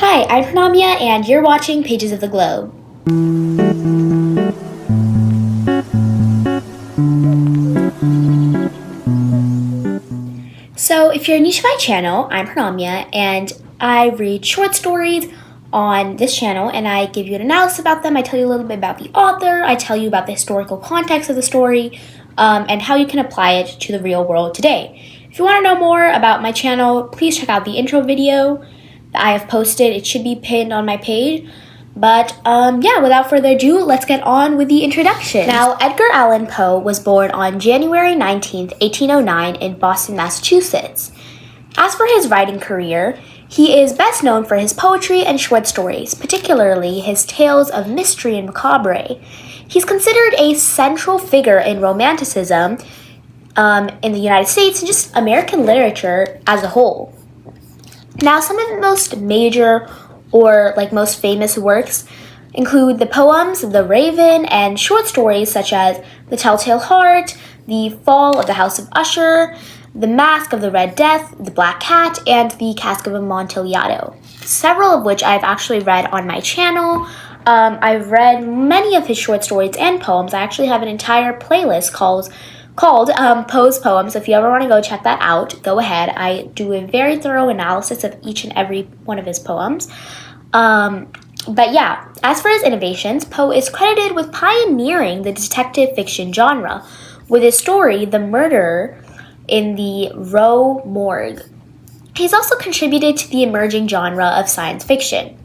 Hi, I'm Pranamya, and you're watching Pages of the Globe. So, if you're new to my channel, I'm Pranamya, and I read short stories on this channel, and I give you an analysis about them. I tell you a little bit about the author, I tell you about the historical context of the story, and how you can apply it to the real world today. If you want to know more about my channel, please check out the intro video that I have posted. It should be pinned on my page. But without further ado, let's get on with the introduction. Now, Edgar Allan Poe was born on January 19th, 1809 in Boston, Massachusetts. As for his writing career, he is best known for his poetry and short stories, particularly his tales of mystery and macabre. He's considered a central figure in Romanticism in the United States and just American literature as a whole. Now, some of the most major or most famous works include the poems The Raven and short stories such as The Telltale Heart, The Fall of the House of Usher, The Mask of the Red Death, The Black Cat, and The Cask of Amontillado, several of which I've actually read on my channel. I've read many of his short stories and poems. I actually have an entire playlist called Poe's Poems. If you ever want to go check that out, go ahead. I do a very thorough analysis of each and every one of his poems. As for his innovations, Poe is credited with pioneering the detective fiction genre with his story, The Murderer in the Row Morgue. He's also contributed to the emerging genre of science fiction.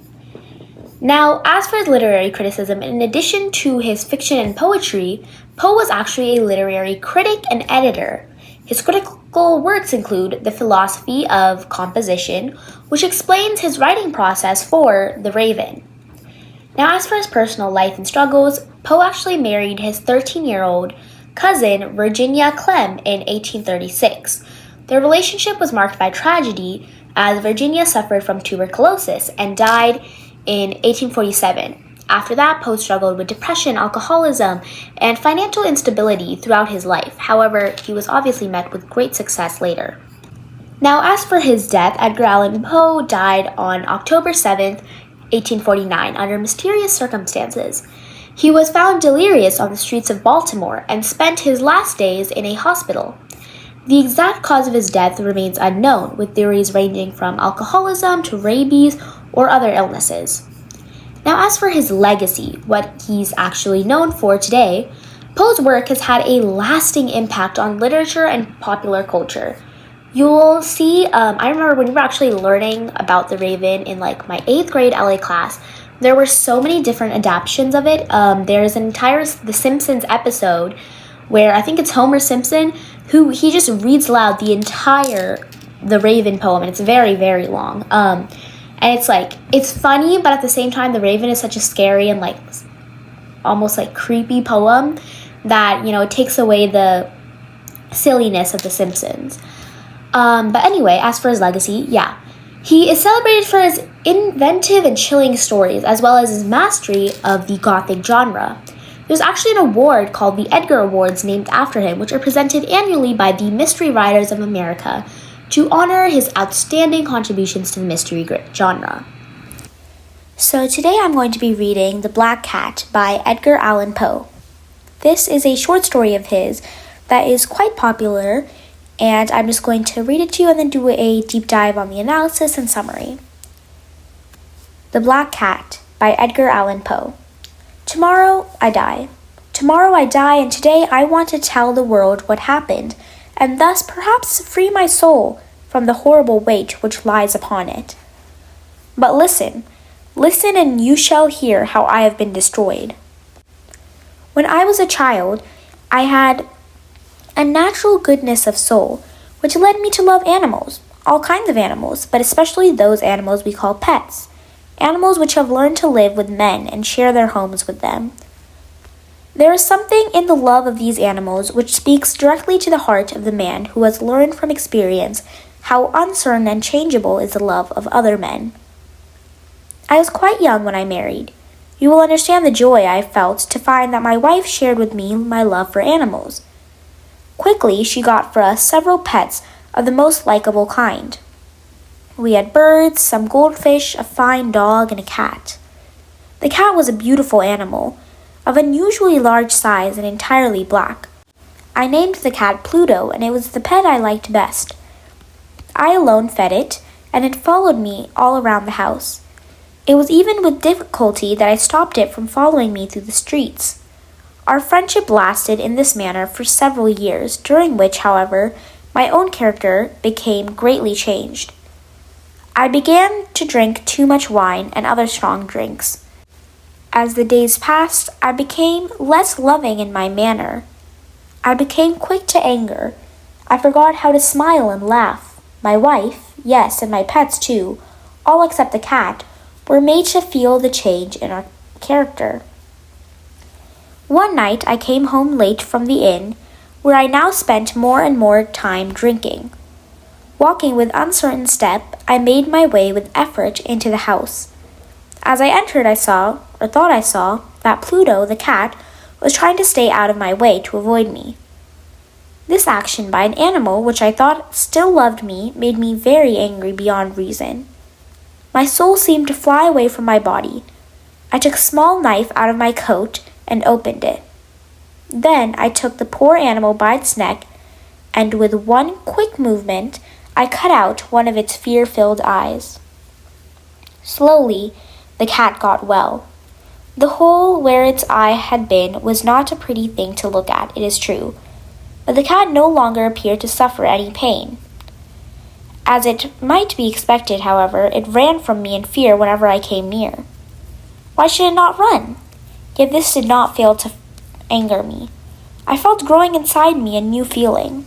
Now, as for his literary criticism, in addition to his fiction and poetry, Poe was actually a literary critic and editor. His critical works include The Philosophy of Composition, which explains his writing process for The Raven. Now, as for his personal life and struggles, Poe actually married his 13-year-old cousin, Virginia Clem, in 1836. Their relationship was marked by tragedy, as Virginia suffered from tuberculosis and died in 1847. After that, Poe struggled with depression, alcoholism, and financial instability throughout his life. However, he was obviously met with great success later. Now, as for his death, Edgar Allan Poe died on October 7th, 1849, under mysterious circumstances. He was found delirious on the streets of Baltimore and spent his last days in a hospital. The exact cause of his death remains unknown, with theories ranging from alcoholism to rabies or other illnesses. Now, as for his legacy, what he's actually known for today, Poe's work has had a lasting impact on literature and popular culture. You'll see, I remember when we were actually learning about The Raven in my 8th grade LA class, there were so many different adaptations of it. There's an entire The Simpsons episode where I think it's Homer Simpson, who he just reads aloud the entire The Raven poem, and it's very, very long. And it's funny, but at the same time, The Raven is such a scary and almost creepy poem that, it takes away the silliness of The Simpsons. But anyway, as for his legacy, he is celebrated for his inventive and chilling stories, as well as his mastery of the Gothic genre. There's actually an award called the Edgar Awards named after him, which are presented annually by the Mystery Writers of America to honor his outstanding contributions to the mystery genre. So today I'm going to be reading The Black Cat by Edgar Allan Poe. This is a short story of his that is quite popular, and I'm just going to read it to you and then do a deep dive on the analysis and summary. The Black Cat by Edgar Allan Poe. Tomorrow I die. Tomorrow I die, and today I want to tell the world what happened, and thus perhaps free my soul from the horrible weight which lies upon it. But listen, and you shall hear how I have been destroyed. When I was a child, I had a natural goodness of soul, which led me to love animals, all kinds of animals, but especially those animals we call pets, animals which have learned to live with men and share their homes with them. There is something in the love of these animals which speaks directly to the heart of the man who has learned from experience how uncertain and changeable is the love of other men. I was quite young when I married. You will understand the joy I felt to find that my wife shared with me my love for animals. Quickly, she got for us several pets of the most likable kind. We had birds, some goldfish, a fine dog, and a cat. The cat was a beautiful animal, of unusually large size and entirely black. I named the cat Pluto, and it was the pet I liked best. I alone fed it, and it followed me all around the house. It was even with difficulty that I stopped it from following me through the streets. Our friendship lasted in this manner for several years, during which, however, my own character became greatly changed. I began to drink too much wine and other strong drinks. As the days passed, I became less loving in my manner. I became quick to anger. I forgot how to smile and laugh. My wife, yes, and my pets too, all except the cat, were made to feel the change in our character. One night I came home late from the inn, where I now spent more and more time drinking. Walking with uncertain step, I made my way with effort into the house. As I entered, I thought I saw, that Pluto, the cat, was trying to stay out of my way to avoid me. This action by an animal which I thought still loved me made me very angry beyond reason. My soul seemed to fly away from my body. I took a small knife out of my coat and opened it. Then I took the poor animal by its neck, and with one quick movement, I cut out one of its fear-filled eyes. Slowly, the cat got well. The hole where its eye had been was not a pretty thing to look at, it is true, but the cat no longer appeared to suffer any pain. As it might be expected, however, it ran from me in fear whenever I came near. Why should it not run? Yet this did not fail to anger me. I felt growing inside me a new feeling.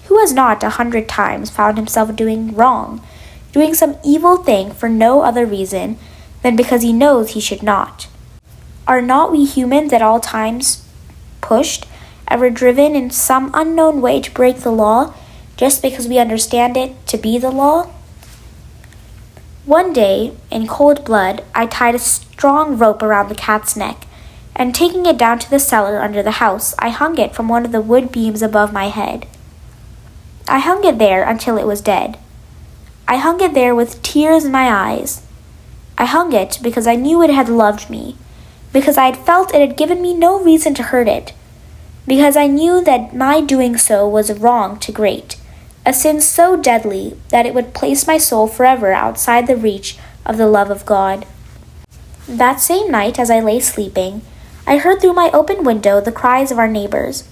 Who has not 100 times found himself doing wrong, doing some evil thing for no other reason than because he knows he should not? Are not we humans at all times pushed, ever driven in some unknown way to break the law, just because we understand it to be the law? One day, in cold blood, I tied a strong rope around the cat's neck, and taking it down to the cellar under the house, I hung it from one of the wood beams above my head. I hung it there until it was dead. I hung it there with tears in my eyes. I hung it because I knew it had loved me, because I had felt it had given me no reason to hurt it, because I knew that my doing so was wrong to great, a sin so deadly that it would place my soul forever outside the reach of the love of God. That same night, as I lay sleeping, I heard through my open window the cries of our neighbors.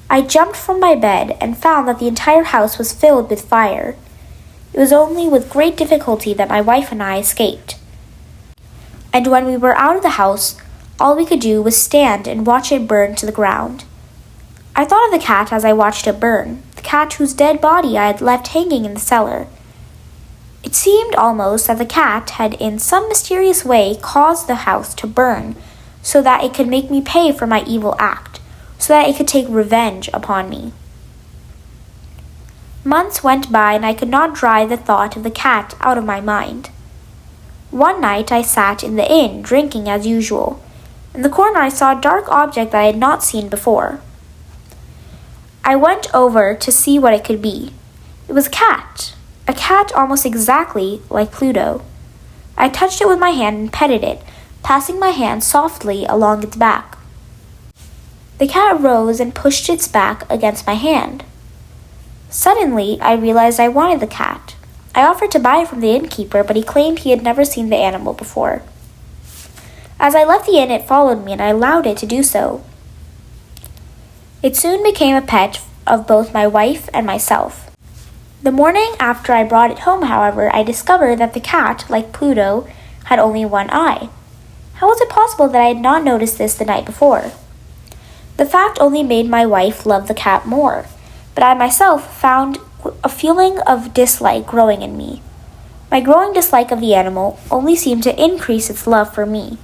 I jumped from my bed and found that the entire house was filled with fire. It was only with great difficulty that my wife and I escaped. And when we were out of the house, all we could do was stand and watch it burn to the ground. I thought of the cat as I watched it burn, the cat whose dead body I had left hanging in the cellar. It seemed almost that the cat had in some mysterious way caused the house to burn, so that it could make me pay for my evil act, so that it could take revenge upon me. Months went by and I could not drive the thought of the cat out of my mind. One night I sat in the inn drinking as usual. In the corner I saw a dark object that I had not seen before. I went over to see what it could be. It was a cat almost exactly like Pluto. I touched it with my hand and petted it, passing my hand softly along its back. The cat rose and pushed its back against my hand. Suddenly, I realized I wanted the cat. I offered to buy it from the innkeeper, but he claimed he had never seen the animal before. As I left the inn, it followed me, and I allowed it to do so. It soon became a pet of both my wife and myself. The morning after I brought it home, however, I discovered that the cat, like Pluto, had only one eye. How was it possible that I had not noticed this the night before? The fact only made my wife love the cat more, but I myself found a feeling of dislike growing in me. My growing dislike of the animal only seemed to increase its love for me.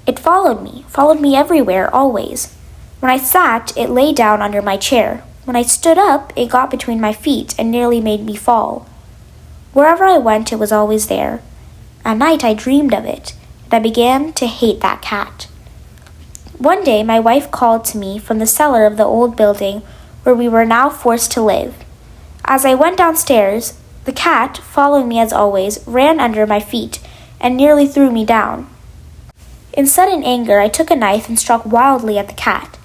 It followed me everywhere, always. When I sat, it lay down under my chair. When I stood up, it got between my feet and nearly made me fall. Wherever I went, it was always there. At night, I dreamed of it, and I began to hate that cat. One day, my wife called to me from the cellar of the old building where we were now forced to live. As I went downstairs, The cat, following me as always, ran under my feet and nearly threw me down. In sudden anger, I took a knife and struck wildly at the cat.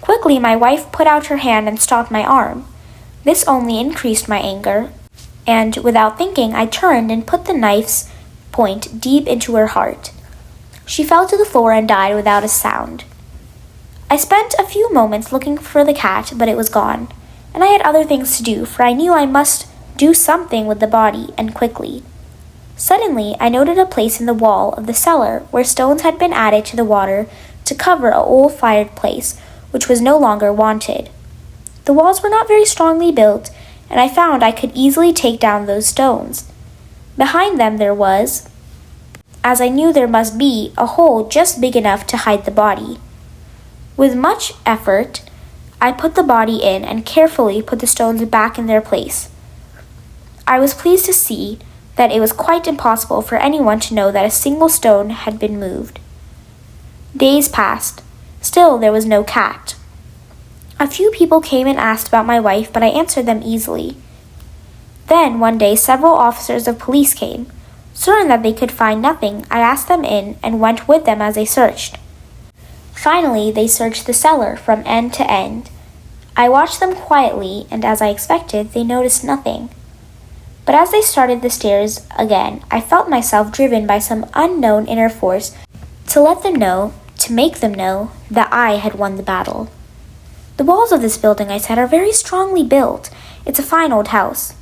Quickly, my wife put out her hand and stopped my arm. This only increased my anger, and without thinking, I turned and put the knife's point deep into her heart. She fell to the floor and died without a sound. I spent a few moments looking for the cat, but it was gone, and I had other things to do, for I knew I must do something with the body, and quickly. Suddenly, I noted a place in the wall of the cellar where stones had been added to the water to cover an old fireplace, which was no longer wanted. The walls were not very strongly built, and I found I could easily take down those stones. Behind them there was, as I knew there must be, a hole just big enough to hide the body. With much effort, I put the body in and carefully put the stones back in their place. I was pleased to see that it was quite impossible for anyone to know that a single stone had been moved. Days passed. Still there was no cat. A few people came and asked about my wife, but I answered them easily. Then, one day, several officers of police came. Certain that they could find nothing, I asked them in and went with them as they searched. Finally, they searched the cellar from end to end. I watched them quietly, and as I expected, they noticed nothing. But as they started the stairs again, I felt myself driven by some unknown inner force to make them know that I had won the battle. The walls of this building, I said, are very strongly built. It's a fine old house.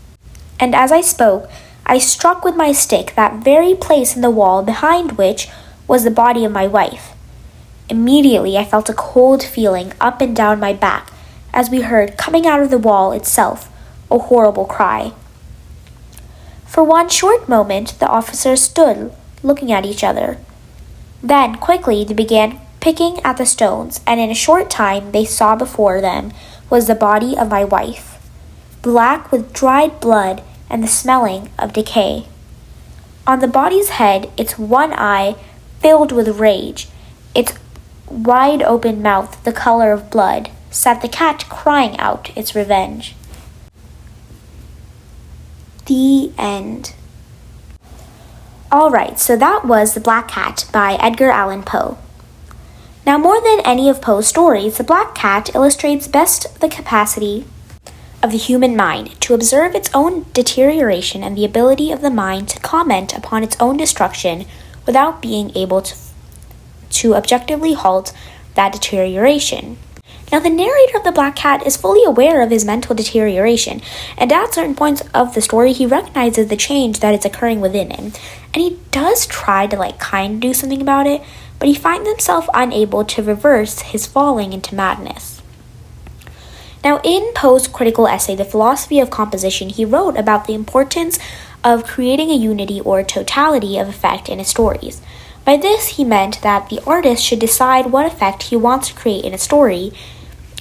And as I spoke, I struck with my stick that very place in the wall behind which was the body of my wife. Immediately, I felt a cold feeling up and down my back as we heard, coming out of the wall itself, a horrible cry. For one short moment, the officers stood, looking at each other. Then, quickly, they began picking at the stones, and in a short time they saw before them was the body of my wife, black with dried blood and the smelling of decay. On the body's head, its one eye filled with rage, its wide-open mouth the color of blood, sat the cat crying out its revenge. The end. Alright, so that was The Black Cat by Edgar Allan Poe. Now, more than any of Poe's stories, The Black Cat illustrates best the capacity of the human mind to observe its own deterioration and the ability of the mind to comment upon its own destruction without being able to objectively halt that deterioration. Now, the narrator of The Black Cat is fully aware of his mental deterioration, and at certain points of the story, he recognizes the change that is occurring within him, and he does try to kind of do something about it, but he finds himself unable to reverse his falling into madness. Now, in Poe's critical essay, The Philosophy of Composition, he wrote about the importance of creating a unity or totality of effect in his stories. By this, he meant that the artist should decide what effect he wants to create in a story,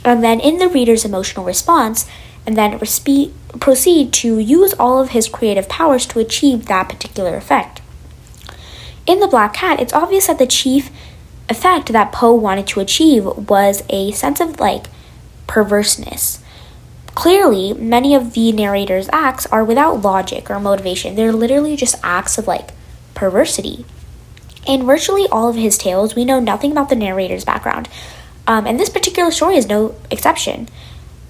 and then in the reader's emotional response, and then proceed to use all of his creative powers to achieve that particular effect. In The Black Cat, it's obvious that the chief effect that Poe wanted to achieve was a sense of perverseness. Clearly, many of the narrator's acts are without logic or motivation. They're literally just acts of perversity. In virtually all of his tales, we know nothing about the narrator's background, and this particular story is no exception.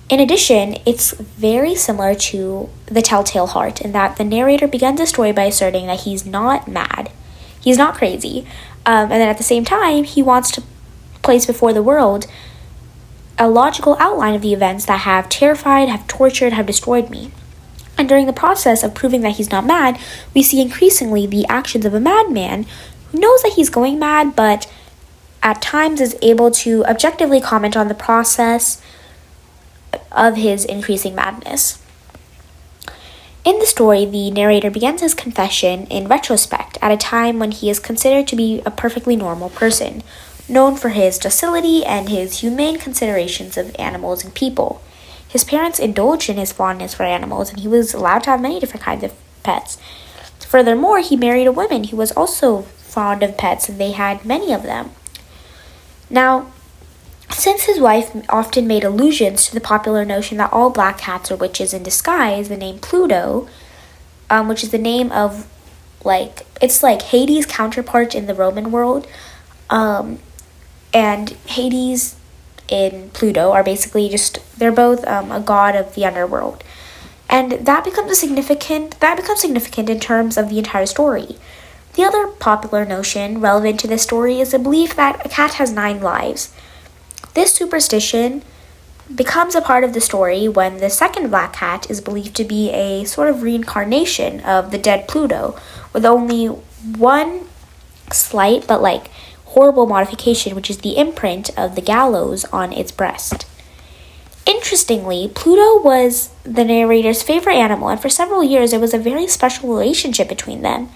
In addition, it's very similar to The Telltale Heart in that the narrator begins the story by asserting that he's not mad, he's not crazy, and then at the same time, he wants to place before the world a logical outline of the events that have terrified, have tortured, have destroyed me. And during the process of proving that he's not mad, we see increasingly the actions of a madman who knows that he's going mad, but at times is able to objectively comment on the process of his increasing madness. In the story, the narrator begins his confession in retrospect at a time when he is considered to be a perfectly normal person, known for his docility and his humane considerations of animals and people. His parents indulged in his fondness for animals, and he was allowed to have many different kinds of pets. Furthermore, he married a woman who was also fond of pets, and they had many of them. Now, since his wife often made allusions to the popular notion that all black cats are witches in disguise, the name Pluto which is the name of, like, it's like Hades' counterpart in the Roman world. And Hades in Pluto are basically they're both a god of the underworld. And that becomes significant in terms of the entire story. The other popular notion relevant to this story is the belief that a cat has 9 lives. This superstition becomes a part of the story when the second black cat is believed to be a sort of reincarnation of the dead Pluto, with only one slight but horrible modification, which is the imprint of the gallows on its breast. Interestingly, Pluto was the narrator's favorite animal, and for several years there was a very special relationship between them.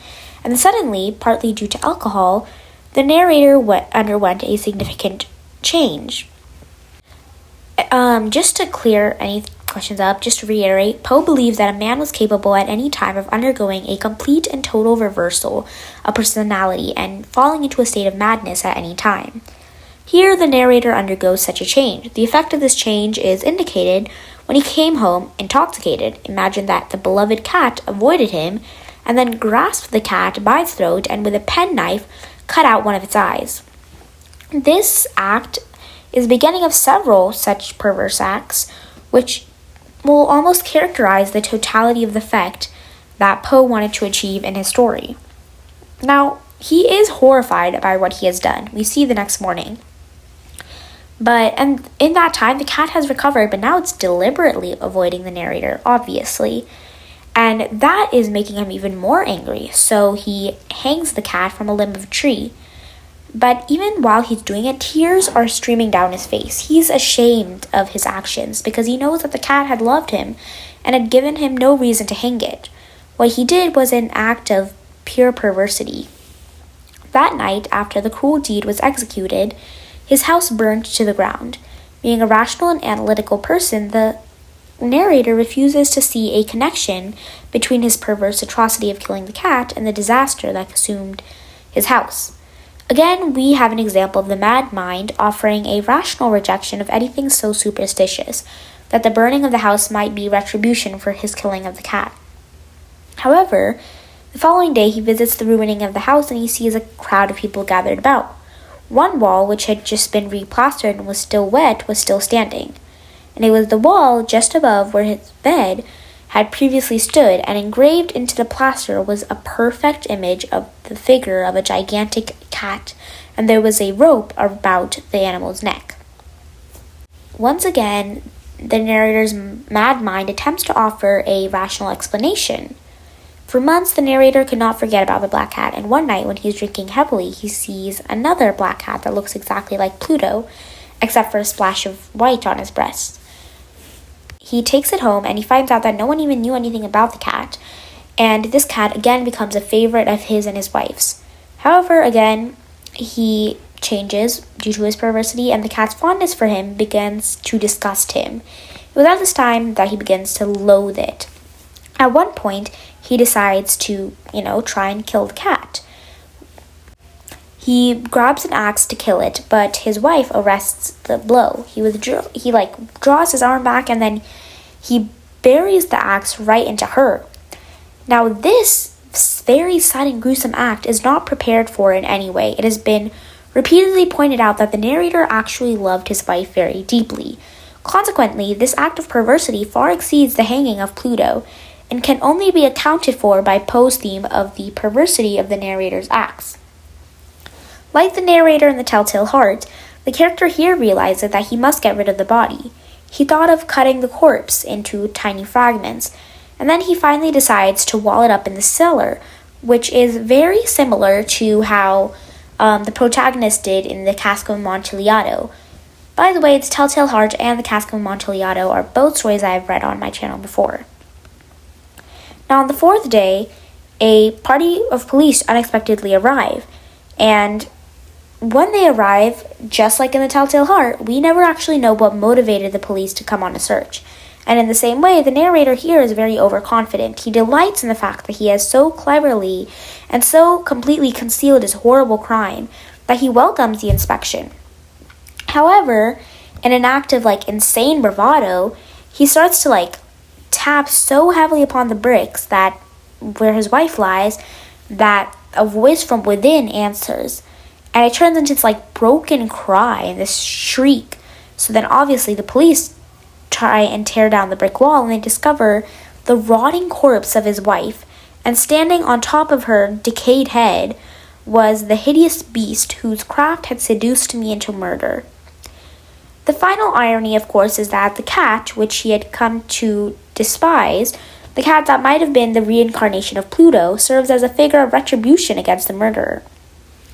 And suddenly, partly due to alcohol, the narrator underwent a significant change. Just to clear any questions up, just to reiterate, Poe believes that a man was capable at any time of undergoing a complete and total reversal of personality and falling into a state of madness at any time. Here, the narrator undergoes such a change. The effect of this change is indicated when he came home intoxicated. Imagine that the beloved cat avoided him and then grasped the cat by its throat and with a penknife cut out one of its eyes. This act is the beginning of several such perverse acts, which will almost characterize the totality of the effect that Poe wanted to achieve in his story. Now, he is horrified by what he has done. We see the next morning. And in that time, the cat has recovered, but now it's deliberately avoiding the narrator, obviously. And that is making him even more angry, so he hangs the cat from a limb of a tree. But even while he's doing it, tears are streaming down his face. He's ashamed of his actions because he knows that the cat had loved him and had given him no reason to hang it. What he did was an act of pure perversity. That night, after the cruel deed was executed, his house burned to the ground. Being a rational and analytical person, the narrator refuses to see a connection between his perverse atrocity of killing the cat and the disaster that consumed his house. Again, we have an example of the mad mind offering a rational rejection of anything so superstitious, that the burning of the house might be retribution for his killing of the cat. However, the following day he visits the ruining of the house and he sees a crowd of people gathered about. One wall, which had just been replastered and was still wet, was still standing, and it was the wall just above where his bed had previously stood, and engraved into the plaster was a perfect image of the figure of a gigantic cat, and there was a rope about the animal's neck. Once again, the narrator's mad mind attempts to offer a rational explanation. For months, the narrator could not forget about the black cat, and one night when he's drinking heavily, he sees another black cat that looks exactly like Pluto, except for a splash of white on his breast. He takes it home, and he finds out that no one even knew anything about the cat, and this cat again becomes a favorite of his and his wife's. However, again, he changes due to his perversity, and the cat's fondness for him begins to disgust him. It was at this time that he begins to loathe it. At one point, he decides to, try and kill the cat. He grabs an axe to kill it, but his wife arrests the blow. He draws his arm back, and then he buries the axe right into her. Now, this very sudden, gruesome act is not prepared for in any way. It has been repeatedly pointed out that the narrator actually loved his wife very deeply. Consequently, this act of perversity far exceeds the hanging of Pluto, and can only be accounted for by Poe's theme of the perversity of the narrator's acts. Like the narrator in The Telltale Heart, the character here realizes that he must get rid of the body. He thought of cutting the corpse into tiny fragments, and then he finally decides to wall it up in the cellar, which is very similar to how the protagonist did in The Cask of Amontillado. By the way, The Telltale Heart and The Cask of Amontillado are both stories I have read on my channel before. Now, on the 4th day, a party of police unexpectedly arrive, and when they arrive, just like in The Telltale Heart, we never actually know what motivated the police to come on a search. And in the same way, the narrator here is very overconfident. He delights in the fact that he has so cleverly and so completely concealed his horrible crime that he welcomes the inspection. However, in an act of insane bravado, he starts to tap so heavily upon the bricks that where his wife lies, that a voice from within answers. And it turns into this like broken cry and this shriek. So then obviously the police try and tear down the brick wall, and they discover the rotting corpse of his wife, and standing on top of her decayed head was the hideous beast whose craft had seduced me into murder. The final irony, of course, is that the cat, which he had come to despise, the cat that might have been the reincarnation of Pluto, serves as a figure of retribution against the murderer.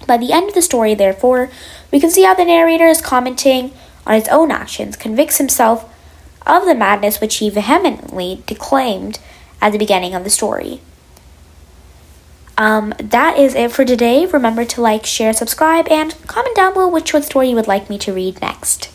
By the end of the story, therefore, we can see how the narrator is commenting on his own actions, convicts himself of the madness which he vehemently declaimed at the beginning of the story. That is it for today. Remember to like, share, subscribe, and comment down below which short story you would like me to read next.